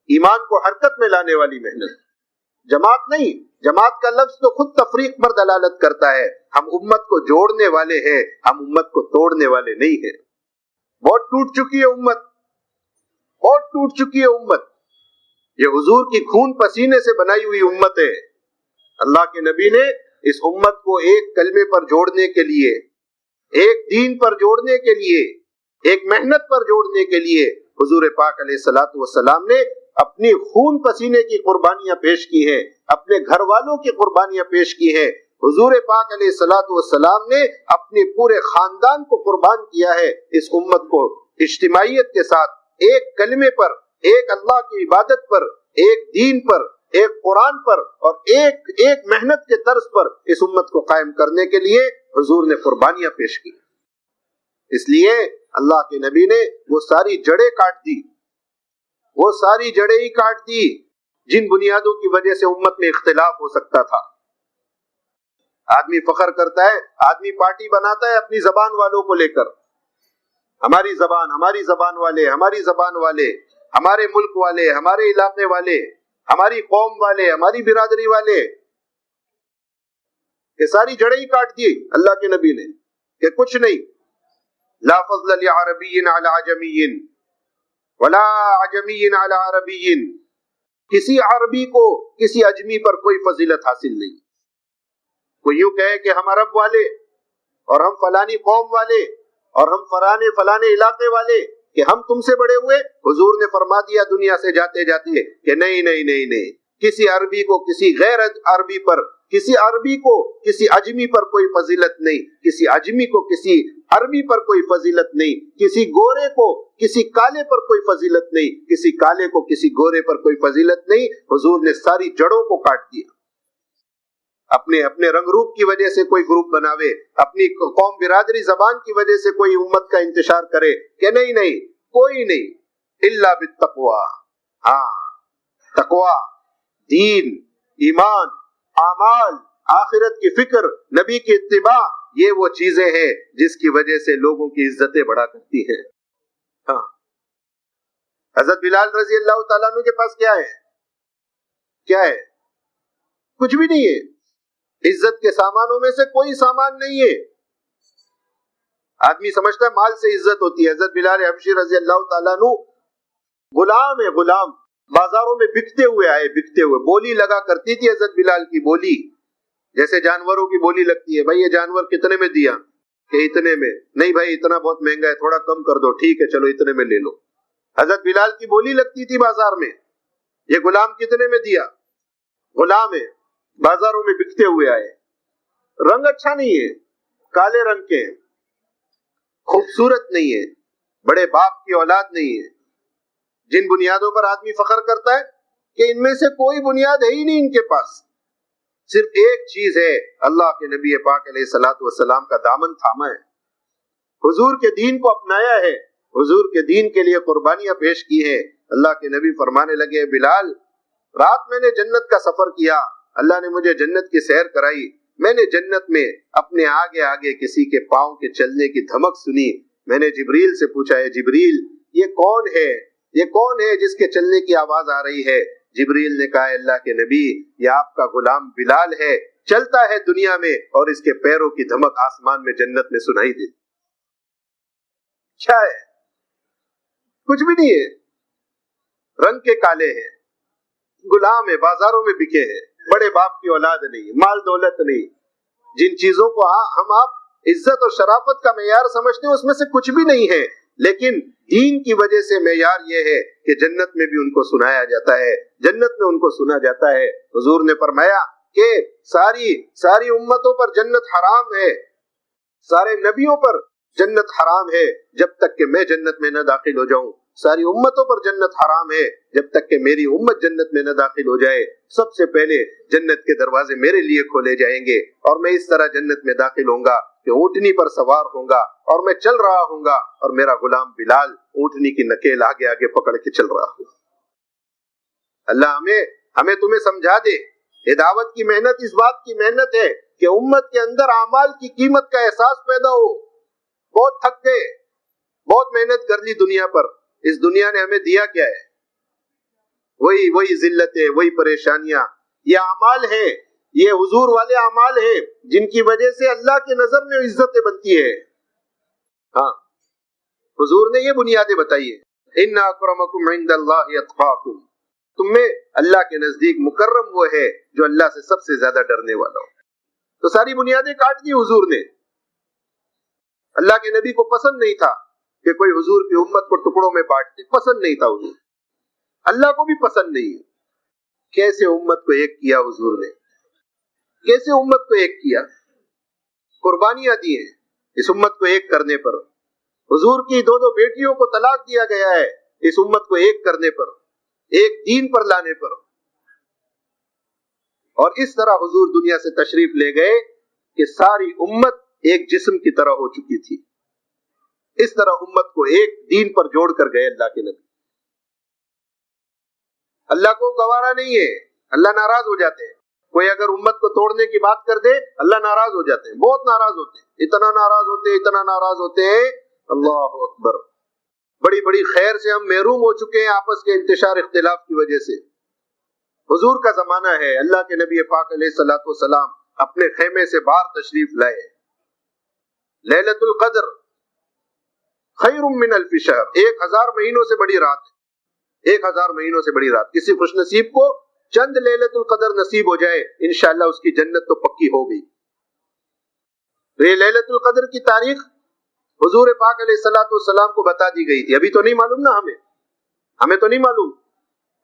ایمان کو حرکت میں لانے والی محنت، جماعت نہیں۔ جماعت کا لفظ تو خود تفریق پر دلالت کرتا ہے۔ ہم امت کو جوڑنے والے ہیں، ہم امت کو توڑنے والے نہیں ہیں۔ بہت ٹوٹ چکی ہے امت، بہت ٹوٹ چکی ہے امت۔ یہ حضور کی خون پسینے سے بنائی ہوئی امت ہے۔ اللہ کے نبی نے اس امت کو ایک کلمے پر جوڑنے کے لیے، ایک دین پر جوڑنے کے لیے، ایک محنت پر جوڑنے کے لیے حضور پاک علیہ الصلوۃ والسلام نے اپنی خون پسینے کی قربانیاں پیش کی ہیں، اپنے گھر والوں کی قربانیاں پیش کی ہیں۔ حضور پاک علیہ الصلوۃ والسلام نے اپنے پورے خاندان کو قربان کیا ہے اس امت کو اجتماعیت کے ساتھ ایک کلمے پر، ایک اللہ کی عبادت پر، ایک دین پر، ایک قرآن پر اور ایک محنت کے طرز پر اس امت کو قائم کرنے کے لیے حضور نے قربانیاں پیش کی۔ اس لیے اللہ کے نبی نے وہ ساری جڑیں کاٹ دی، وہ ساری جڑیں ہی کاٹ دی جن بنیادوں کی وجہ سے امت میں اختلاف ہو سکتا تھا۔ آدمی فخر کرتا ہے، آدمی پارٹی بناتا ہے اپنی زبان والوں کو لے کر، ہماری زبان، ہماری زبان والے، ہماری زبان والے، ہمارے ملک والے، ہمارے علاقے والے، ہماری قوم والے، ہماری برادری والے، یہ ساری جڑیں ہی کاٹ دی اللہ کے نبی نے کہ کچھ نہیں، لا فضل لعربی علی عجمی ولا عجمی علی عربی، کسی عربی کو کسی اجمی پر کوئی فضیلت حاصل نہیں۔ کوئی یوں کہے کہ ہم عرب والے اور ہم فلانی قوم والے اور ہم فلانے علاقے والے کہ ہم تم سے بڑے ہوئے، حضور نے فرما دیا دنیا سے جاتے جاتے کہ نہیں نہیں نہیں نہیں، کسی عربی کو کسی غیر عربی پر، کسی عربی کو کسی اجمی پر کوئی فضیلت نہیں، کسی اجمی کو کسی عربی پر کوئی فضیلت نہیں، کسی گورے کو کسی کالے پر کوئی فضیلت نہیں، کسی کالے کو کسی گورے پر کوئی فضیلت نہیں۔ حضور نے ساری جڑوں کو کاٹ دیا۔ اپنے رنگ روپ کی وجہ سے کوئی گروپ بناوے، اپنی قوم برادری زبان کی وجہ سے کوئی امت کا انتشار کرے کہ نہیں نہیں، کوئی نہیں، الا بالتقوی۔ ہاں، تقوی، دین، ایمان، اعمال، آخرت کی فکر، نبی کی اتباع، یہ وہ چیزیں ہیں جس کی وجہ سے لوگوں کی عزتیں بڑھا کرتی ہیں۔ ہاں، حضرت بلال رضی اللہ تعالیٰ عنہ کے پاس کیا ہے؟ کیا ہے؟ کچھ بھی نہیں ہے۔ عزت کے سامانوں میں سے کوئی سامان نہیں ہے۔ آدمی سمجھتا ہے مال سے عزت ہوتی ہے۔ حضرت بلال حبشی رضی اللہ تعالیٰ عنہ غلام ہے، غلام، بازاروں میں بکتے ہوئے آئے، بکتے ہوئے۔ بولی لگا کرتی تھی حضرت بلال کی بولی، جیسے جانوروں کی بولی لگتی ہے۔ بھائی یہ جانور کتنے میں دیا؟ کہ اتنے میں۔ نہیں بھائی اتنا بہت مہنگا ہے، تھوڑا کم کر دو۔ ٹھیک ہے چلو اتنے میں لے لو۔ حضرت بلال کی بولی لگتی تھی بازار میں۔ یہ غلام کتنے میں دیا؟ غلام ہے، بازاروں میں بکتے ہوئے آئے۔ رنگ اچھا نہیں ہے، کالے رنگ کے، خوبصورت نہیں ہے، بڑے باپ کی اولاد نہیں ہے۔ جن بنیادوں پر آدمی فخر کرتا ہے کہ ان میں سے کوئی بنیاد ہے ہی نہیں ان کے پاس۔ صرف ایک چیز ہے، اللہ کے نبی پاک علیہ الصلوۃ والسلام کا دامن تھاما ہے، حضور کے دین کو اپنایا ہے، حضور کے دین کے لیے قربانیاں پیش کی ہیں۔ اللہ کے نبی فرمانے لگے، بلال رات میں نے جنت کا سفر کیا، اللہ نے مجھے جنت کی سیر کرائی، میں نے جنت میں اپنے آگے آگے کسی کے پاؤں کے چلنے کی دھمک سنی۔ میں نے جبریل سے پوچھا، ہے جبریل یہ کون ہے، یہ کون ہے جس کے چلنے کی آواز آ رہی ہے؟ جبریل نے کہا، اللہ کے نبی یہ آپ کا غلام بلال ہے، چلتا ہے دنیا میں اور اس کے پیروں کی دھمک آسمان میں جنت میں سنائی دے۔ کیا ہے؟ کچھ بھی نہیں ہے، رنگ کے کالے ہیں، غلام ہے، بازاروں میں بکے ہیں، بڑے باپ کی اولاد نہیں، مال دولت نہیں۔ جن چیزوں کو ہم آپ عزت اور شرافت کا معیار سمجھتے ہیں اس میں سے کچھ بھی نہیں ہے، لیکن دین کی وجہ سے معیار یہ ہے کہ جنت میں بھی ان کو سنایا جاتا ہے، جنت میں ان کو سنا جاتا ہے۔ حضور نے فرمایا کہ ساری امتوں پر جنت حرام ہے، سارے نبیوں پر جنت حرام ہے جب تک کہ میں جنت میں نہ داخل ہو جاؤں، ساری امتوں پر جنت حرام ہے جب تک کہ میری امت جنت میں نہ داخل ہو جائے۔ سب سے پہلے جنت کے دروازے میرے لیے کھولے جائیں گے اور میں اس طرح جنت میں داخل ہوں گا کہ اونٹنی پر سوار ہوں گا اور میں چل رہا ہوں گا اور میرا غلام بلال اونٹنی کی نکیل آگے آگے پکڑ کے چل رہا ہوں۔ اللہ ہمیں تمہیں سمجھا دے، یہ دعوت کی محنت اس بات کی محنت ہے کہ امت کے اندر اعمال کی قیمت کا احساس پیدا ہو۔ بہت تھک گئے، بہت محنت کر لی دنیا پر، اس دنیا نے ہمیں دیا کیا ہے؟ وہی ذلتیں، وہی پریشانیاں، یہ اعمال ہیں، یہ حضور والے اعمال ہیں جن کی وجہ سے اللہ کی نظر میں عزتیں بنتی ہے۔ ہاں، حضور نے یہ بنیادیں بتائی ہیں، ان اکرمکم عند اللہ اتقاکم، تم میں اللہ کے نزدیک مکرم وہ ہے جو اللہ سے سب سے زیادہ ڈرنے والا ہو۔ تو ساری بنیادیں کاٹ دی حضور نے۔ اللہ کے نبی کو پسند نہیں تھا کہ کوئی حضور کی امت کو ٹکڑوں میں بانٹ دے، پسند نہیں تھا حضور، اللہ کو بھی پسند نہیں ہے۔ کیسے امت کو ایک کیا حضور نے، کیسے امت کو ایک کیا، قربانیاں دی ہیں اس امت کو ایک کرنے پر۔ حضور کی دو بیٹیوں کو طلاق دیا گیا ہے اس امت کو ایک کرنے پر، ایک دین پر لانے پر۔ اور اس طرح حضور دنیا سے تشریف لے گئے کہ ساری امت ایک جسم کی طرح ہو چکی تھی۔ اس طرح امت کو ایک دین پر جوڑ کر گئے اللہ کے نبی۔ اللہ کو گوارا نہیں ہے، اللہ ناراض ہو جاتے ہیں۔ کوئی اگر امت کو توڑنے کی بات کر دے اللہ ناراض ہو جاتے ہیں، بہت ناراض ہوتے ہیں، اتنا ناراض ہوتے ہیں، اتنا ناراض ہوتے ہیں، اللہ اکبر۔ بڑی بڑی خیر سے ہم محروم ہو چکے ہیں آپس کے انتشار اختلاف کی وجہ سے۔ حضور کا زمانہ ہے، اللہ کے نبی پاک علیہ الصلوۃ والسلام اپنے خیمے سے باہر تشریف لائے۔ لیلۃ القدر خیر من الف شہر، 1000 مہینوں سے بڑی رات ہے، 1000 مہینوں سے بڑی رات۔ کسی خوش نصیب کو چند لیلۃ القدر نصیب ہو جائے انشاءاللہ اس کی جنت تو پکی ہو گئی۔ تو یہ لیلۃ القدر کی تاریخ حضور پاک علیہ الصلوۃ والسلام کو بتا دی گئی تھی۔ ابھی تو نہیں معلوم نا، ہمیں تو نہیں معلوم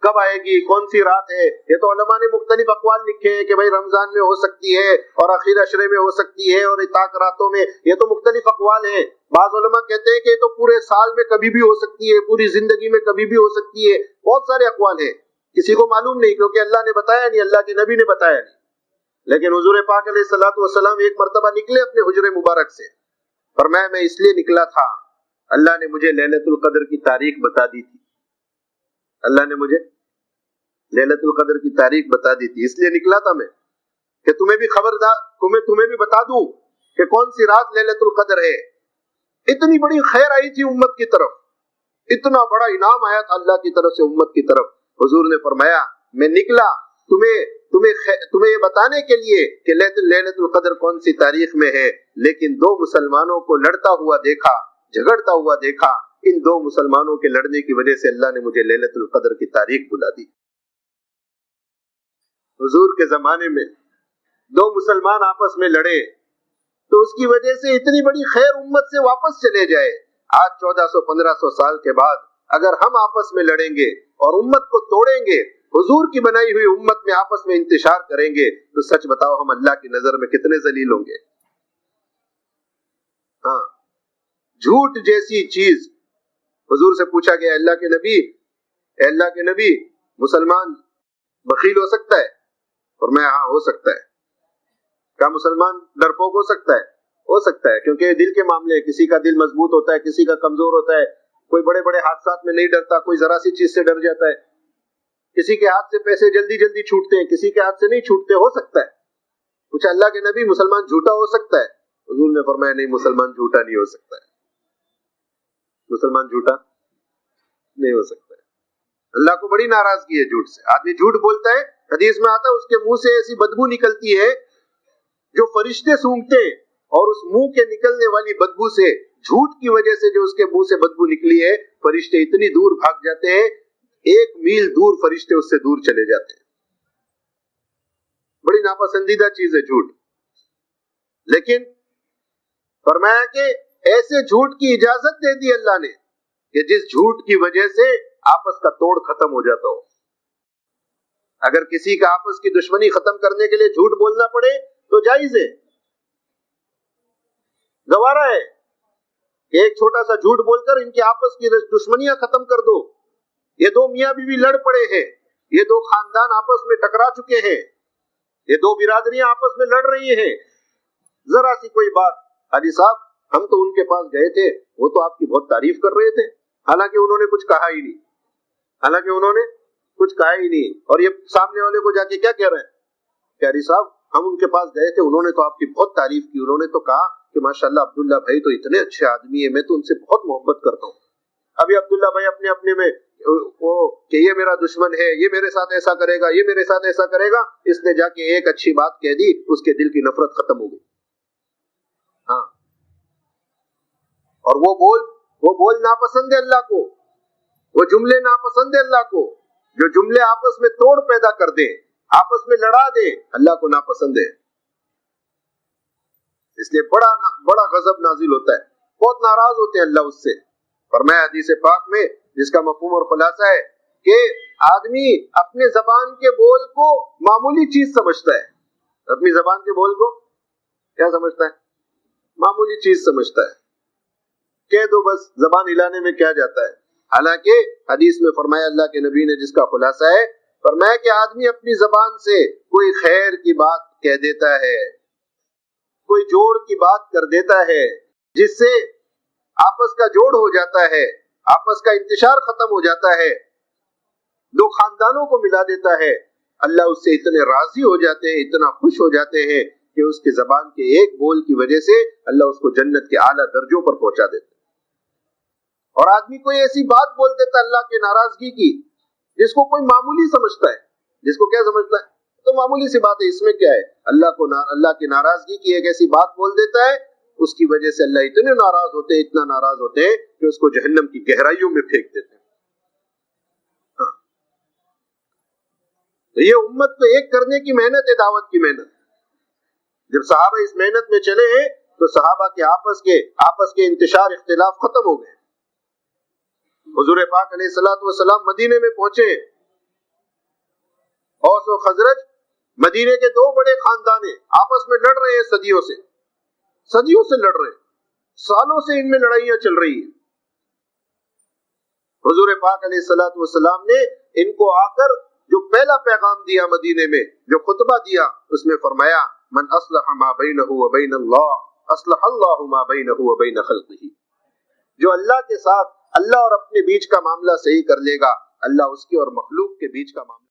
کب آئے گی، کون سی رات ہے۔ یہ تو علماء نے مختلف اقوال لکھے ہیں کہ بھائی رمضان میں ہو سکتی ہے اور آخر عشرے میں ہو سکتی ہے اور اتاک راتوں میں، یہ تو مختلف اقوال ہیں۔ بعض علماء کہتے ہیں کہ یہ تو پورے سال میں کبھی بھی ہو سکتی ہے، پوری زندگی میں کبھی بھی ہو سکتی ہے، بہت سارے اقوال ہیں، کسی کو معلوم نہیں کیونکہ اللہ نے بتایا نہیں، اللہ کے نبی نے بتایا نہیں۔ لیکن حضور پاک علیہ الصلوۃ والسلام ایک مرتبہ نکلے اپنے حجرے مبارک سے، فرمایا میں اس لیے نکلا تھا، اللہ نے مجھے لیلۃ القدر کی تاریخ بتا دی تھی، اللہ نے مجھے لیلۃ القدر کی تاریخ بتا دی تھی، اس لیے نکلا تھا میں کہ تمہیں بھی خبردار، تمہیں بھی بتا دوں کہ کون سی رات لیلۃ القدر ہے۔ اتنی بڑی خیر آئی تھی امت کی طرف، اتنا بڑا انعام آیا تھا اللہ کی طرف سے امت کی طرف۔ حضور نے فرمایا میں نکلا تمہیں یہ بتانے کے لیے کہ لیلۃ القدر کون سی تاریخ میں ہے، لیکن دو مسلمانوں کو لڑتا ہوا دیکھا، جھگڑتا ہوا دیکھا، ان دو مسلمانوں کے لڑنے کی وجہ سے اللہ نے مجھے لیلۃ القدر کی تاریخ بلا دی۔ حضور کے زمانے میں دو مسلمان آپس میں لڑے تو اس کی وجہ سے اتنی بڑی خیر امت سے واپس چلے جائے۔ آج 1400-1500 سال کے بعد اگر ہم آپس میں لڑیں گے اور امت کو توڑیں گے، حضور کی بنائی ہوئی امت میں آپس میں انتشار کریں گے، تو سچ بتاؤ ہم اللہ کی نظر میں کتنے ذلیل ہوں گے۔ ہاں، جھوٹ جیسی چیز، حضور سے پوچھا گیا اللہ کے نبی مسلمان بخیل ہو سکتا ہے؟ فرمایا ہاں ہو سکتا ہے۔ کیا مسلمان ڈرپوک ہو سکتا ہے؟ ہو سکتا ہے، کیونکہ دل کے معاملے، کسی کا دل مضبوط ہوتا ہے، کسی کا کمزور ہوتا ہے، کوئی بڑے بڑے حادثات میں نہیں ڈرتا، کوئی ذرا سی چیز سے ڈر جاتا ہے، کسی کے ہاتھ سے پیسے جلدی جلدی چھوٹتے ہیں، کسی کے ہاتھ سے نہیں چھوٹتے، ہو سکتا ہے۔ پوچھا اللہ کے نبی مسلمان جھوٹا ہو سکتا ہے؟ حضور نے فرمایا نہیں، مسلمان جھوٹا نہیں ہو سکتا ہے، مسلمان جھوٹا نہیں ہو سکتا ہے۔ اللہ کو بڑی ناراضگی ہے جھوٹ سے۔ آدمی جھوٹ بولتا ہے، حدیث میں آتا ہے اس کے منہ سے ایسی بدبو نکلتی ہے جو فرشتے سونگتے ہیں، اور اس منہ کے نکلنے والی بدبو سے، جھوٹ کی وجہ سے جو اس کے منہ سے بدبو نکلی ہے، فرشتے اتنی دور بھاگ جاتے ہیں، 1 میل دور فرشتے اس سے دور چلے جاتے ہیں۔ بڑی ناپسندیدہ چیز ہے جھوٹ۔ لیکن فرمایا کہ ایسے جھوٹ کی اجازت دے دی اللہ نے کہ جس جھوٹ کی وجہ سے آپس کا توڑ ختم ہو جاتا ہو۔ اگر کسی کا آپس کی دشمنی ختم کرنے کے لیے جھوٹ بولنا پڑے تو جائز ہے، گوارا ہے کہ ایک چھوٹا سا جھوٹ بول کر ان کی آپس کی دشمنیاں ختم کر دو۔ یہ دو میاں بیوی لڑ پڑے ہیں، یہ دو خاندان آپس میں ٹکرا چکے ہیں، یہ دو برادریاں آپس میں لڑ رہی ہیں، ذرا سی کوئی بات، حاجی صاحب ہم تو ان کے پاس گئے تھے، وہ تو آپ کی بہت تعریف کر رہے تھے، حالانکہ انہوں نے کچھ کہا ہی نہیں، اور یہ سامنے والے کو جا کے کیا کہہ رہے ہیں کہ حاجی صاحب ہم ان کے پاس گئے تھے، انہوں نے تو آپ کی بہت تعریف کی، انہوں نے تو کہا کہ ماشاءاللہ عبداللہ بھائی تو اتنے اچھے آدمی ہیں، میں تو ان سے بہت محبت کرتا ہوں۔ ابھی عبداللہ بھائی اپنے میں کہ یہ میرا دشمن ہے، یہ میرے ساتھ ایسا کرے گا، یہ میرے ساتھ ایسا کرے گا، اس نے جا کے ایک اچھی بات کہہ دی، اس کے دل کی نفرت ختم ہو گئی. ہاں، اور وہ بول ناپسند ہے اللہ کو، وہ جملے ناپسند ہے اللہ کو، جو جملے آپس میں توڑ پیدا کر دیں، آپس میں لڑا دیں، اللہ کو ناپسند ہے. اس لیے بڑا غضب نازل ہوتا ہے، بہت ناراض ہوتے ہیں اللہ اس سے. فرمایا حدیث پاک میں، جس کا مفہوم اور خلاصہ ہے کہ آدمی اپنے زبان کے بول کو معمولی چیز سمجھتا ہے. اپنی زبان کے بول کو کیا سمجھتا ہے؟ معمولی چیز سمجھتا ہے. کہہ دو بس، زبان ہلانے میں کیا جاتا ہے. حالانکہ حدیث میں فرمایا اللہ کے نبی نے، جس کا خلاصہ ہے، فرمایا کہ آدمی اپنی زبان سے کوئی خیر کی بات کہہ دیتا ہے، کوئی جوڑ کی بات کر دیتا ہے، جس سے آپس کا جوڑ ہو جاتا ہے، آپس کا انتشار ختم ہو جاتا ہے، دو خاندانوں کو ملا دیتا ہے. اللہ اس سے اتنے راضی ہو جاتے ہیں، اتنا خوش ہو جاتے ہیں کہ اس کے زبان کے ایک بول کی وجہ سے اللہ اس کو جنت کے اعلیٰ درجوں پر پہنچا دیتا ہے. اور آدمی کوئی ایسی بات بول دیتا اللہ کے ناراضگی کی، جس کو کوئی معمولی سمجھتا ہے، جس کو کیا سمجھتا ہے؟ تو معمولی سی بات ہے، اس میں کیا ہے؟ اللہ کی ناراضگی کی ایک ایسی بات بول دیتا ہے، اس کی وجہ سے اللہ اتنے ناراض ہوتے ہیں، اتنا ناراض ہوتے ہیں کہ اس کو جہنم کی گہرائیوں میں پھینک دیتے ہیں. ہاں. تو یہ امت کو ایک کرنے کی محنت ہے، دعوت کی محنت. جب صحابہ اس محنت میں چلے ہیں تو صحابہ کے آپس کے انتشار، اختلاف ختم ہو گئے. حضور پاک علیہ الصلوۃ والسلام مدینے میں پہنچے. اوس و خزرج مدینے کے دو بڑے خاندان ہیں، آپس میں لڑ رہے ہیں، صدیوں سے لڑ رہے ہیں، سالوں سے ان میں لڑائیاں چل رہی ہیں. حضور پاک علیہ الصلوۃ والسلام نے ان کو آ کر جو پہلا پیغام دیا مدینے میں، جو خطبہ دیا، اس میں فرمایا من اصلح ما بینہ وبین اللہ اصلح اللہ ما بینہ وبین خلقہ. جو اللہ کے ساتھ، اللہ اور اپنے بیچ کا معاملہ صحیح کر لے گا، اللہ اس کے اور مخلوق کے بیچ کا معاملہ